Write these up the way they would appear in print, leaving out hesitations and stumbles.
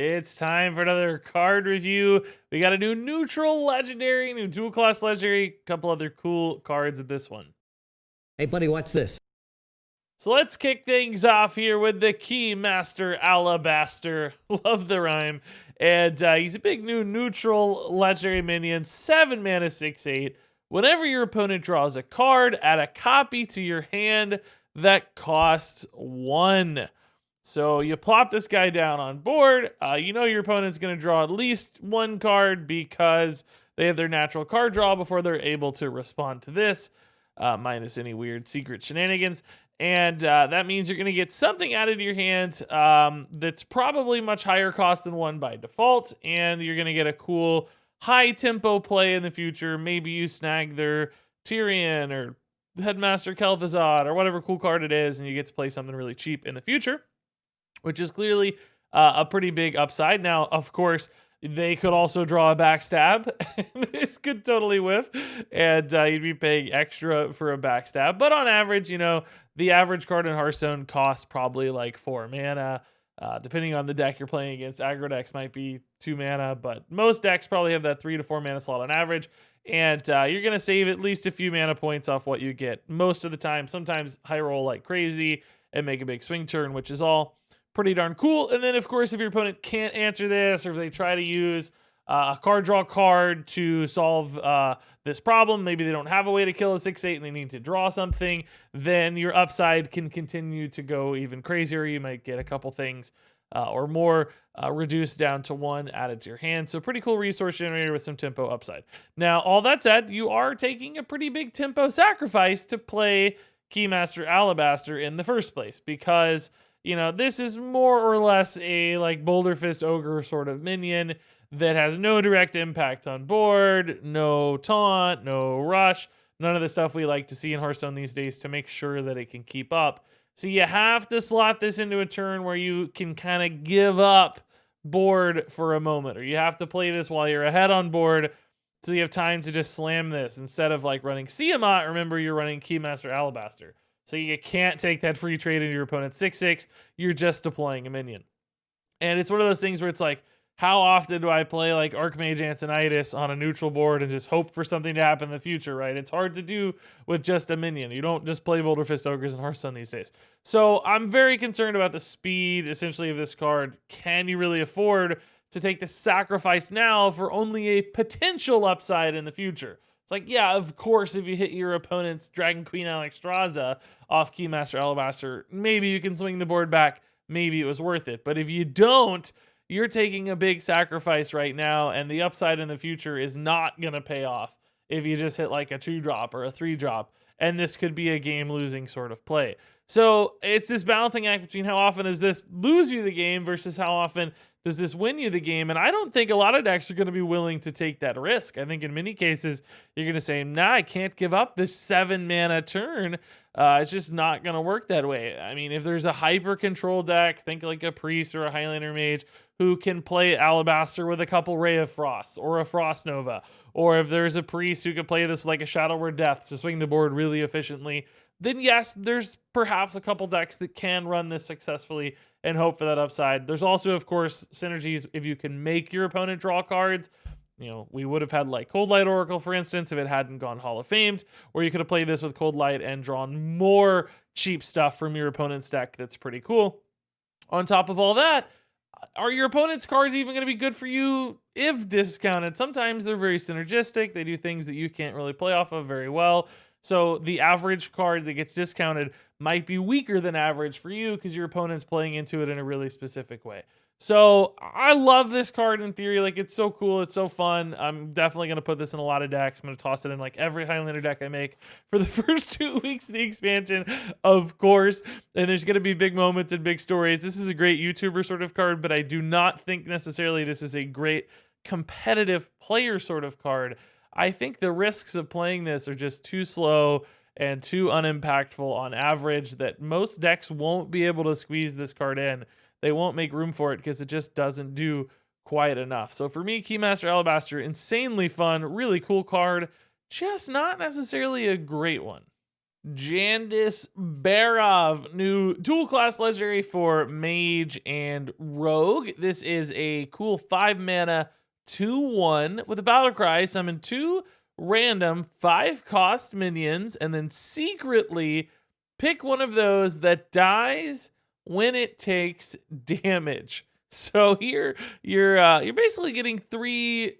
It's time for another card review. We got a new neutral legendary, new dual class legendary, couple other cool cards in this one. Hey, buddy, watch this. So let's kick things off here with the Keymaster Alabaster. Love the rhyme. And he's a big new neutral legendary minion, 7 mana, 6/8. Whenever your opponent draws a card, add a copy to your hand that costs 1. So you plop this guy down on board. You know your opponent's going to draw at least 1 card because they have their natural card draw before they're able to respond to this, minus any weird secret shenanigans. And that means you're going to get something added to your hand that's probably much higher cost than 1 by default. And you're going to get a cool high tempo play in the future. Maybe you snag their Tyrion or Headmaster kel'thuzad or whatever cool card it is, and you get to play something really cheap in the future, which is clearly a pretty big upside. Now, of course, they could also draw a backstab. This could totally whiff, and you'd be paying extra for a backstab. But on average, you know, the average card in Hearthstone costs probably like 4 mana. Depending on the deck you're playing against, aggro decks might be 2 mana, but most decks probably have that 3 to 4 mana slot on average. And you're going to save at least a few mana points off what you get most of the time. Sometimes high roll like crazy and make a big swing turn, which is all pretty darn cool. And then, of course, if your opponent can't answer this, or if they try to use a card draw card to solve this problem, maybe they don't have a way to kill a 6/8 and they need to draw something, then your upside can continue to go even crazier. You might get a couple things or more reduced down to 1 added to your hand. So pretty cool resource generator with some tempo upside. Now, all that said, you are taking a pretty big tempo sacrifice to play Keymaster Alabaster in the first place, because you know, this is more or less a like Boulder Fist Ogre sort of minion that has no direct impact on board, no taunt, no rush, none of the stuff we like to see in Hearthstone these days to make sure that it can keep up. So you have to slot this into a turn where you can kind of give up board for a moment, or you have to play this while you're ahead on board so you have time to just slam this instead of like running Siamat. Remember, you're running Keymaster Alabaster. So you can't take that free trade into your opponent's 6/6. You're just deploying a minion. And it's one of those things where it's like, how often do I play like Archmage Antonitis on a neutral board and just hope for something to happen in the future, right? It's hard to do with just a minion. You don't just play Boulder Fist Ogres in Hearthstone these days. So I'm very concerned about the speed, essentially, of this card. Can you really afford to take the sacrifice now for only a potential upside in the future? It's like, yeah, of course, if you hit your opponent's Dragon Queen Alexstrasza off Keymaster Alabaster, maybe you can swing the board back. Maybe it was worth it. But if you don't, you're taking a big sacrifice right now, and the upside in the future is not going to pay off if you just hit like a 2-drop or a 3-drop. And this could be a game-losing sort of play. So it's this balancing act between how often does this lose you the game versus how often does this win you the game. And I don't think a lot of decks are going to be willing to take that risk. I think in many cases, you're going to say, nah, I can't give up this 7 mana turn. It's just not going to work that way. I mean, if there's a hyper control deck, think like a Priest or a Highlander Mage who can play Alabaster with a couple Ray of Frost or a Frost Nova. Or if there's a Priest who could play this like a Shadow Word Death to swing the board really efficiently, then yes, there's perhaps a couple decks that can run this successfully and hope for that upside. There's also, of course, synergies if you can make your opponent draw cards. You know, we would have had like Cold Light Oracle, for instance, if it hadn't gone Hall of Famed, or you could have played this with Cold Light and drawn more cheap stuff from your opponent's deck. That's pretty cool. On top of all that, are your opponent's cards even going to be good for you if discounted? Sometimes they're very synergistic. They do things that you can't really play off of very well. So the average card that gets discounted might be weaker than average for you because your opponent's playing into it in a really specific way. So I love this card in theory. Like, it's so cool. It's so fun. I'm definitely going to put this in a lot of decks. I'm going to toss it in like every Highlander deck I make for the first 2 weeks of the expansion, of course. And there's going to be big moments and big stories. This is a great YouTuber sort of card, but I do not think necessarily this is a great competitive player sort of card. I think the risks of playing this are just too slow and too unimpactful on average that most decks won't be able to squeeze this card in. They won't make room for it because it just doesn't do quite enough. So for me, Keymaster Alabaster, insanely fun, really cool card, just not necessarily a great one. Jandis Barov, new dual class legendary for Mage and Rogue. This is a cool 5 mana 2/1 with a battle cry. Summon 2 random 5 cost minions and then secretly pick one of those that dies when it takes damage. So here you're basically getting 3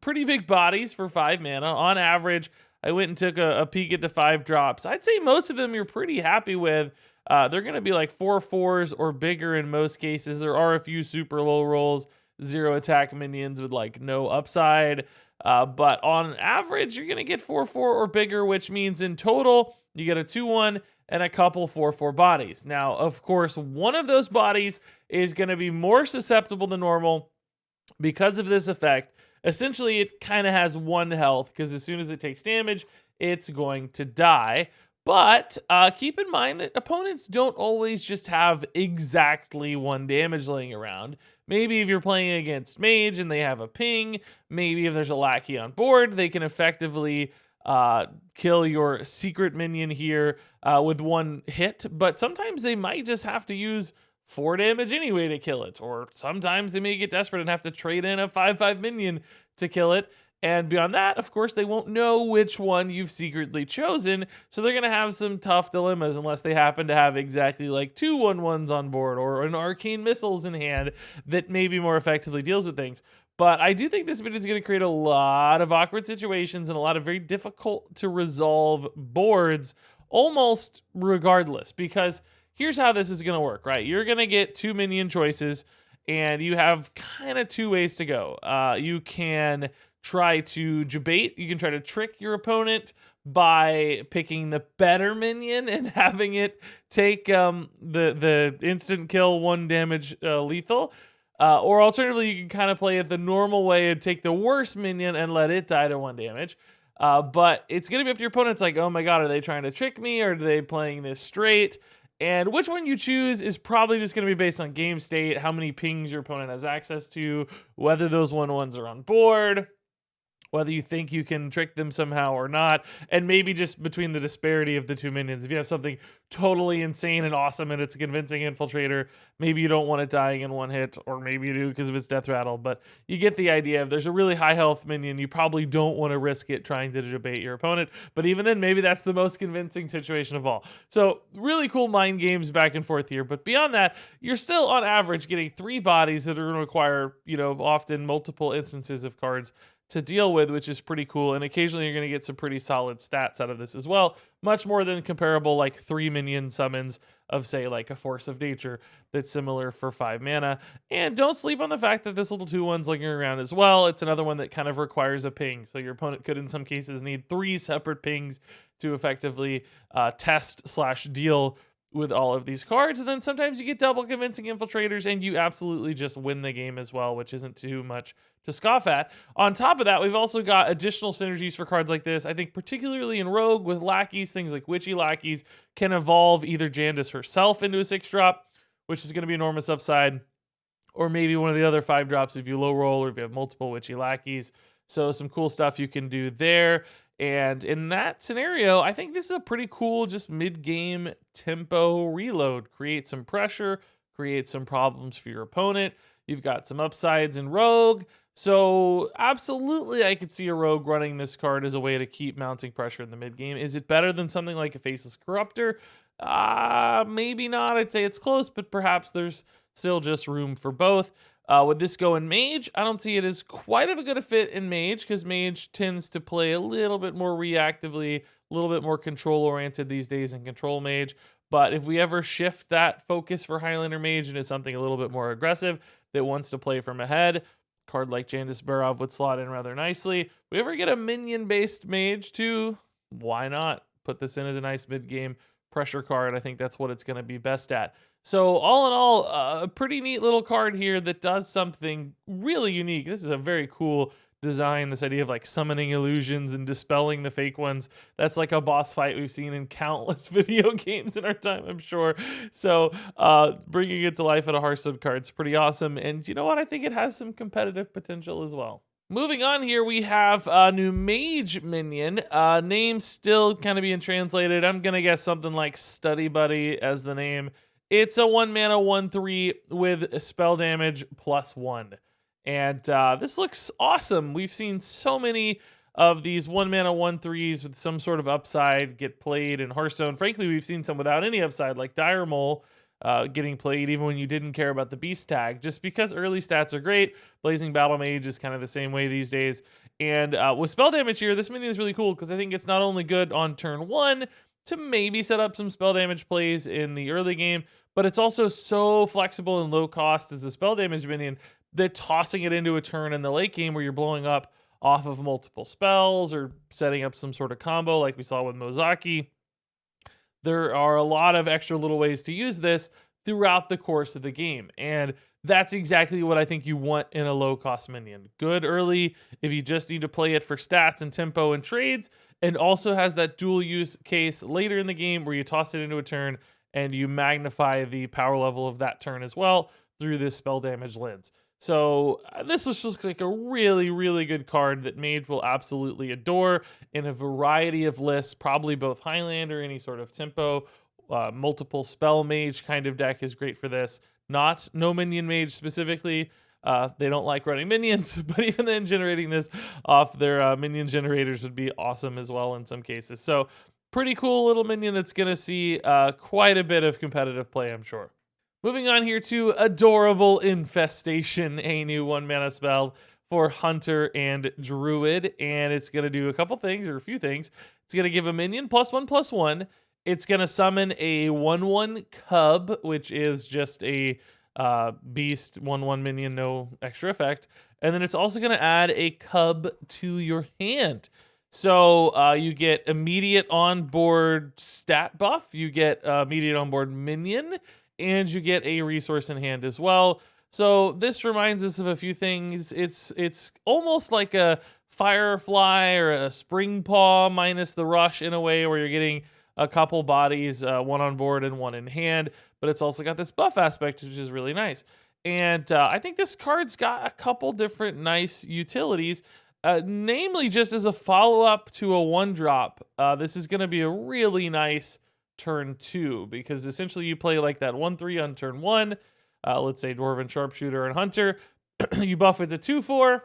pretty big bodies for 5 mana on average. I went and took a peek at the 5 drops. I'd say most of them you're pretty happy with. They're going to be like 4/4s or bigger in most cases. There are a few super low rolls, 0 attack minions with like no upside. But on average, you're going to get 4/4 or bigger, which means in total, you get a 2/1 and a couple 4/4 bodies. Now, of course, one of those bodies is going to be more susceptible than normal because of this effect. Essentially, it kind of has 1 health because as soon as it takes damage, it's going to die. But keep in mind that opponents don't always just have exactly 1 damage laying around. Maybe if you're playing against Mage and they have a ping, maybe if there's a lackey on board, they can effectively kill your secret minion here with 1 hit. But sometimes they might just have to use 4 damage anyway to kill it. Or sometimes they may get desperate and have to trade in a 5/5 minion to kill it. And beyond that, of course, they won't know which one you've secretly chosen. So they're going to have some tough dilemmas unless they happen to have exactly like 2 1/1s on board or an arcane missiles in hand that maybe more effectively deals with things. But I do think this bit is going to create a lot of awkward situations and a lot of very difficult to resolve boards almost regardless, because here's how this is going to work, right? You're going to get 2 minion choices, and you have kind of 2 ways to go. You can try to debate. You can try to trick your opponent by picking the better minion and having it take the instant kill 1 damage lethal. Or alternatively, you can kind of play it the normal way and take the worst minion and let it die to 1 damage. But it's going to be up to your opponent. It's like, oh my god, are they trying to trick me or are they playing this straight? And which one you choose is probably just going to be based on game state, how many pings your opponent has access to, whether those 1/1s are on board, whether you think you can trick them somehow or not, and maybe just between the disparity of the 2 minions. If you have something totally insane and awesome and it's a convincing infiltrator, maybe you don't want it dying in 1 hit, or maybe you do because of its death rattle, but you get the idea. If there's a really high health minion, you probably don't want to risk it trying to debate your opponent, but even then, maybe that's the most convincing situation of all. So really cool mind games back and forth here, but beyond that, you're still on average getting 3 bodies that are going to require, often multiple instances of cards to deal with, which is pretty cool. And occasionally you're going to get some pretty solid stats out of this as well. Much more than comparable like 3 minion summons of, say, like a Force of Nature that's similar for 5 mana. And don't sleep on the fact that this little 2/1's looking around as well. It's another one that kind of requires a ping. So your opponent could in some cases need 3 separate pings to effectively test/deal with all of these cards. And then sometimes you get double convincing infiltrators and you absolutely just win the game as well, which isn't too much to scoff at. On top of that, we've also got additional synergies for cards like this. I think particularly in Rogue with lackeys, things like Witchy lackeys can evolve either Jandis herself into a 6-drop, which is going to be enormous upside, or maybe one of the other 5 drops if you low roll or if you have multiple Witchy lackeys. So some cool stuff you can do there. And in that scenario, I think this is a pretty cool just mid-game tempo reload. Create some pressure, create some problems for your opponent. You've got some upsides in Rogue. So absolutely, I could see a Rogue running this card as a way to keep mounting pressure in the mid-game. Is it better than something like a Faceless Corruptor? Maybe not. I'd say it's close, but perhaps there's still just room for both. Would this go in Mage? I don't see it as quite of a good a fit in Mage because Mage tends to play a little bit more reactively, a little bit more control-oriented these days in Control Mage. But if we ever shift that focus for Highlander Mage into something a little bit more aggressive that wants to play from ahead, a card like Jandis Barov would slot in rather nicely. If we ever get a minion-based Mage too, why not? Put this in as a nice mid-game pressure card. I think that's what it's going to be best at. So all in all, a pretty neat little card here that does something really unique. This is a very cool design, this idea of like summoning illusions and dispelling the fake ones. That's like a boss fight we've seen in countless video games in our time, I'm sure. So bringing it to life in a Hearthstone card is pretty awesome. And you know what? I think it has some competitive potential as well. Moving on here, we have a new mage minion. Name still kind of being translated. I'm going to guess something like Study Buddy as the name. It's a 1 mana 1/3 with spell damage +1. And this looks awesome. We've seen so many of these 1 mana 1/3s with some sort of upside get played in Hearthstone. Frankly, we've seen some without any upside, like Dire Mole. Getting played even when you didn't care about the beast tag, just because early stats are great. Blazing Battle Mage is kind of the same way these days. And with spell damage here, this minion is really cool because I think it's not only good on turn 1 to maybe set up some spell damage plays in the early game, but it's also so flexible and low cost as a spell damage minion that tossing it into a turn in the late game where you're blowing up off of multiple spells or setting up some sort of combo like we saw with Mozaki. There are a lot of extra little ways to use this throughout the course of the game. And that's exactly what I think you want in a low-cost minion. Good early if you just need to play it for stats and tempo and trades, and also has that dual use case later in the game where you toss it into a turn and you magnify the power level of that turn as well through this spell damage lens. So this looks like a really, really good card that Mage will absolutely adore in a variety of lists, probably both Highlander, any sort of tempo, multiple spell Mage kind of deck is great for this. No minion Mage specifically. They don't like running minions, but even then generating this off their minion generators would be awesome as well in some cases. So pretty cool little minion that's going to see quite a bit of competitive play, I'm sure. Moving on here to Adorable Infestation, a new 1 mana spell for Hunter and Druid, and it's going to do a couple things, or a few things. It's going to give a minion +1/+1. It's going to summon a 1/1 Cub, which is just a beast 1/1 minion, no extra effect. And then it's also going to add a Cub to your hand. So you get immediate onboard stat buff, you get immediate onboard minion, and you get a resource in hand as well. So this reminds us of a few things. It's almost like a Firefly or a Spring Paw minus the rush in a way where you're getting a couple bodies, one on board and one in hand, but it's also got this buff aspect, which is really nice. And I think this card's got a couple different nice utilities, namely just as a follow-up to a 1-drop. This is going to be a really nice turn 2, because essentially you play like that 1/3 on turn 1, let's say Dwarven Sharpshooter and Hunter. You buff it to 2/4.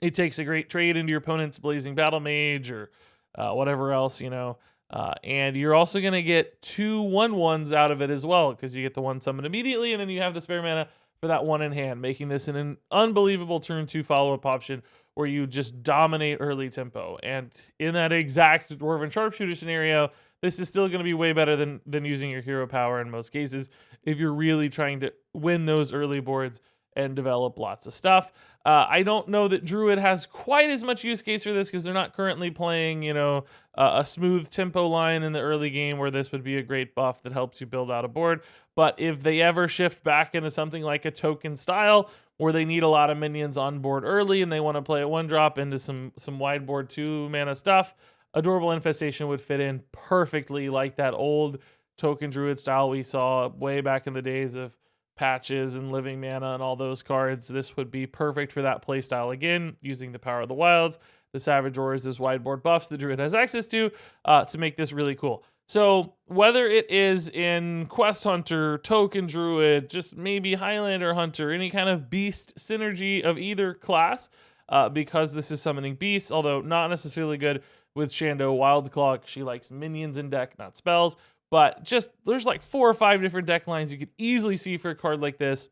It takes a great trade into your opponent's Blazing Battle Mage or whatever else, and you're also going to get 2 1/1s out of it as well, because you get the 1 summon immediately, and then you have the spare mana for that 1 in hand, making this an unbelievable turn 2 follow-up option where you just dominate early tempo. And in that exact Dwarven Sharpshooter scenario, this is still going to be way better than using your hero power in most cases if you're really trying to win those early boards and develop lots of stuff. I don't know that Druid has quite as much use case for this because they're not currently playing, a smooth tempo line in the early game where this would be a great buff that helps you build out a board. But if they ever shift back into something like a token style where they need a lot of minions on board early and they want to play a 1-drop into some wide board 2 mana stuff, Adorable Infestation would fit in perfectly like that old token Druid style we saw way back in the days of Patches and Living Mana and all those cards. This would be perfect for that playstyle again, using the power of the wilds, the Savage Roars, those wide board buffs the Druid has access to make this really cool. So whether it is in Quest Hunter, Token Druid, just maybe Highlander Hunter, any kind of beast synergy of either class, because this is summoning beasts, although not necessarily good with Shando Wildclaw. She likes minions in deck, not spells. But just there's like 4 or 5 different deck lines you could easily see for a card like this.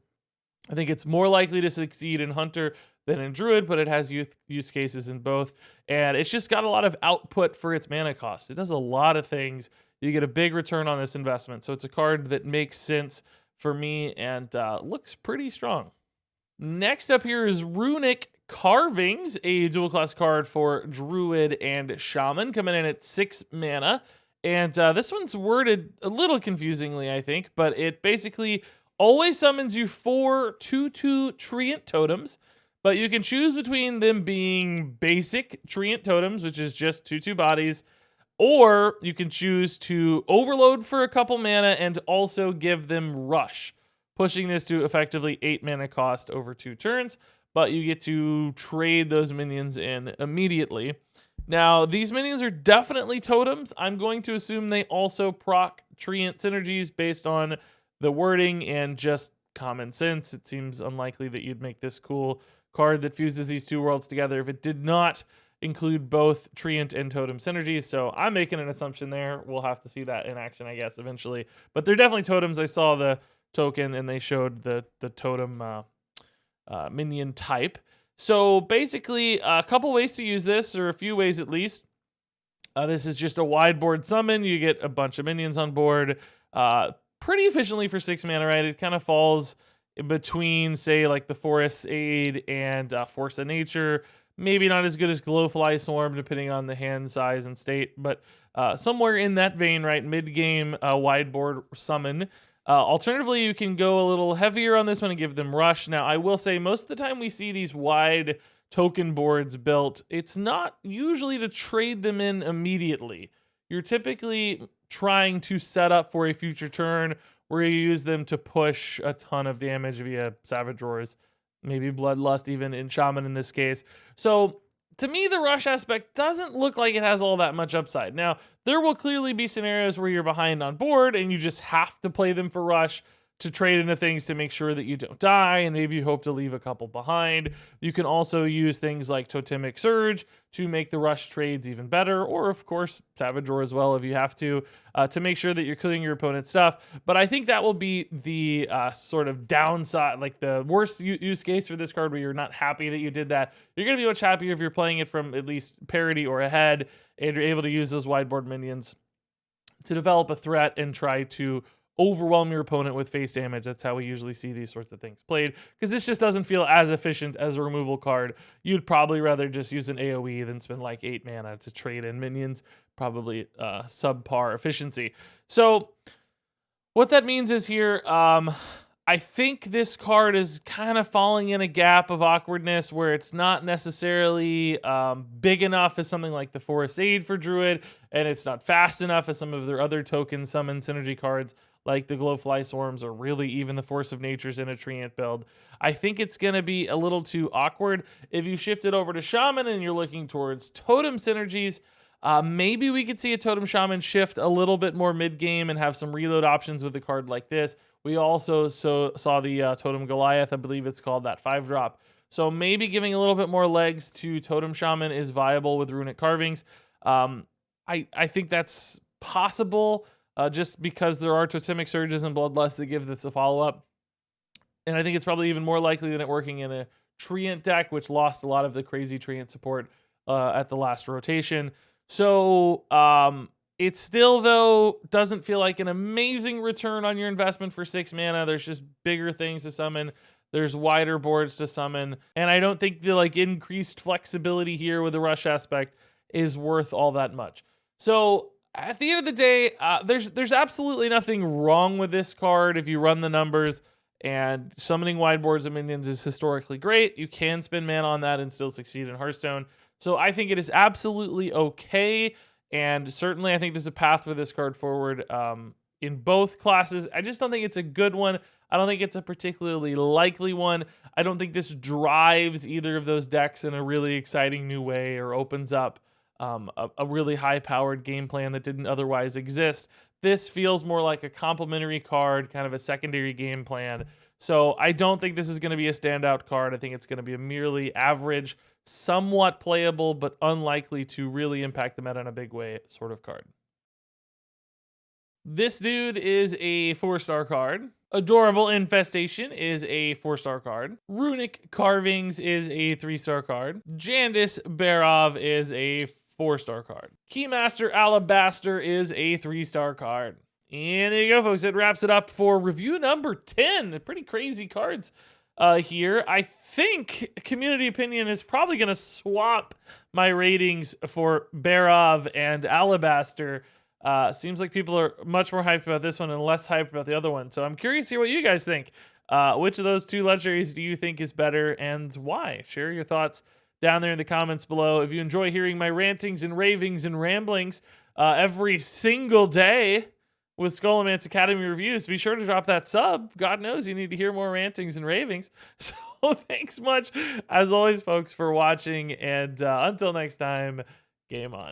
I think it's more likely to succeed in Hunter than in Druid, but it has use cases in both. And it's just got a lot of output for its mana cost. It does a lot of things. You get a big return on this investment. So it's a card that makes sense for me and looks pretty strong. Next up here is Rune Carvings, a dual class card for Druid and Shaman, coming in at 6 mana. And this one's worded a little confusingly, I think, but it basically always summons you 4 2/2 Treant Totems, but you can choose between them being basic Treant Totems, which is just 2/2 bodies, or you can choose to overload for a couple mana and also give them Rush, pushing this to effectively 8 mana cost over 2 turns. but you get to trade those minions in immediately. Now, these minions are definitely totems. I'm going to assume they also proc treant synergies based on the wording and just common sense. It seems unlikely that you'd make this cool card that fuses these two worlds together if it did not include both treant and totem synergies. So I'm making an assumption there. We'll have to see that in action, I guess, eventually. But they're definitely totems. I saw the token and they showed the totem minion type. So basically, a couple ways to use this, or a few ways at least. This is just a wide board summon. You get a bunch of minions on board pretty efficiently for 6 mana, right? It kind of falls in between, say, like the Forest Aid and Force of Nature. Maybe not as good as Glowfly Swarm, depending on the hand size and state, but somewhere in that vein, right? Mid-game wide board summon. Alternatively, you can go a little heavier on this one and give them rush. Now, I will say most of the time we see these wide token boards built, it's not usually to trade them in immediately. You're typically trying to set up for a future turn where you use them to push a ton of damage via Savage Roars, maybe Bloodlust even in Shaman in this case. So to me, the rush aspect doesn't look like it has all that much upside. Now, there will clearly be scenarios where you're behind on board and you just have to play them for rush to trade into things to make sure that you don't die, and maybe you hope to leave a couple behind. You can also use things like Totemic Surge to make the rush trades even better, or of course, Savage Roar as well if you have to make sure that you're killing your opponent's stuff. But I think that will be the sort of downside, like the worst use case for this card where you're not happy that you did that. You're going to be much happier if you're playing it from at least parity or ahead, and you're able to use those wideboard minions to develop a threat and try to overwhelm your opponent with face damage. That's how we usually see these sorts of things played, because this just doesn't feel as efficient as a removal card. You'd probably rather just use an AoE than spend like 8 mana to trade in minions. Probably subpar efficiency. So what that means is here, I think this card is kind of falling in a gap of awkwardness where it's not necessarily big enough as something like the Forest Aid for Druid, and it's not fast enough as some of their other token summon synergy cards like the Glowfly Swarms, or really even the Force of Natures in a Treant build. I think it's going to be a little too awkward. If you shift it over to Shaman and you're looking towards totem synergies, maybe we could see a Totem Shaman shift a little bit more mid-game and have some reload options with a card like this. We also saw the Totem Goliath, I believe it's called, that 5-drop. So maybe giving a little bit more legs to Totem Shaman is viable with Rune Carvings. I think that's possible just because there are Totemic Surges and Bloodlust that give this a follow-up. And I think it's probably even more likely than it working in a Treant deck, which lost a lot of the crazy Treant support at the last rotation. So it still, though, doesn't feel like an amazing return on your investment for 6 mana. There's just bigger things to summon. There's wider boards to summon. And I don't think the increased flexibility here with the rush aspect is worth all that much. So at the end of the day, there's absolutely nothing wrong with this card if you run the numbers. And summoning wide boards of minions is historically great. You can spend mana on that and still succeed in Hearthstone. So I think it is absolutely okay. And certainly I think there's a path for this card forward in both classes. I just don't think it's a good one. I don't think it's a particularly likely one. I don't think this drives either of those decks in a really exciting new way or opens up a really high-powered game plan that didn't otherwise exist. This feels more like a complementary card, kind of a secondary game plan. So I don't think this is going to be a standout card. I think it's going to be a merely average, somewhat playable, but unlikely to really impact the meta in a big way sort of card. This dude is a 4-star card. Adorable Infestation is a 4-star card. Runic Carvings is a 3-star card. Jandis Barov is a 4-star card. Keymaster Alabaster is a 3-star card. And there you go, folks. It wraps it up for review number 10. Pretty crazy cards here. I think community opinion is probably going to swap my ratings for Barov and Alabaster. Seems like people are much more hyped about this one and less hyped about the other one. So I'm curious to hear what you guys think. Which of those two legendaries do you think is better and why? Share your thoughts down there in the comments below. If you enjoy hearing my rantings and ravings and ramblings every single day, with Scholomance Academy reviews. Be sure to drop that sub. God knows you need to hear more rantings and ravings. So thanks much, as always, folks, for watching. And until next time, game on.